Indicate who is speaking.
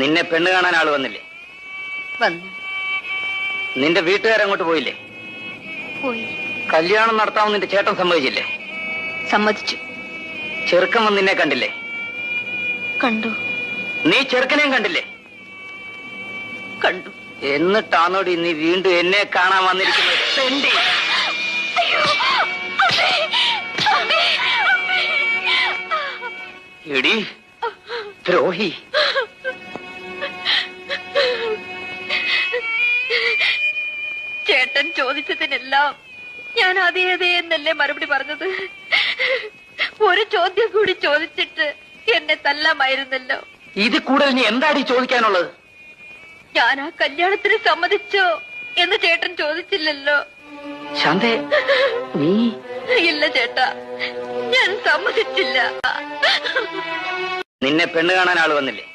Speaker 1: നിന്നെ പെണ്ണ് കാണാൻ ആള് വന്നില്ലേ?
Speaker 2: വന്നു.
Speaker 1: നിന്റെ വീട്ടുകാരങ്ങോട്ട് പോയില്ലേ?
Speaker 2: പോയി.
Speaker 1: കല്യാണം നടത്താമെന്ന് നിന്റെ ചേട്ടൻ സമ്മതിച്ചില്ലേ?
Speaker 2: സമ്മതിച്ചു.
Speaker 1: ചെറുക്കൻ വന്ന് നിന്നെ കണ്ടില്ലേ?
Speaker 2: കണ്ടു.
Speaker 1: നീ ചെറുക്കനെയും കണ്ടില്ലേ?
Speaker 2: കണ്ടു.
Speaker 1: എന്നിട്ടാണോടി നീ വീണ്ടും എന്നെ കാണാൻ വന്നിരിക്കുന്നത്? പെണ്ടി. എടി ദ്രോഹി.
Speaker 2: ചേട്ടൻ ചോദിച്ചതിനെല്ലാം ഞാൻ അതേ അതേ എന്നല്ലേ മറുപടി പറഞ്ഞത്. ഒരു ചോദ്യം കൂടി ചോദിച്ചിട്ട് എന്നെ തല്ലാമായിരുന്നല്ലോ.
Speaker 1: ഇത് കൂടുതൽ നീ എന്താടി ചോദിക്കാനുള്ളത്?
Speaker 2: ഞാൻ ആ കല്യാണത്തിന് സമ്മതിച്ചോ എന്ന് ചേട്ടൻ ചോദിച്ചില്ലല്ലോ.
Speaker 1: ശാന്തേ, നീ?
Speaker 2: ഇല്ല ചേട്ടാ, ഞാൻ സമ്മതിച്ചില്ല.
Speaker 1: നിന്നെ പെണ്ണ് കാണാൻ ആള് വന്നില്ലേ?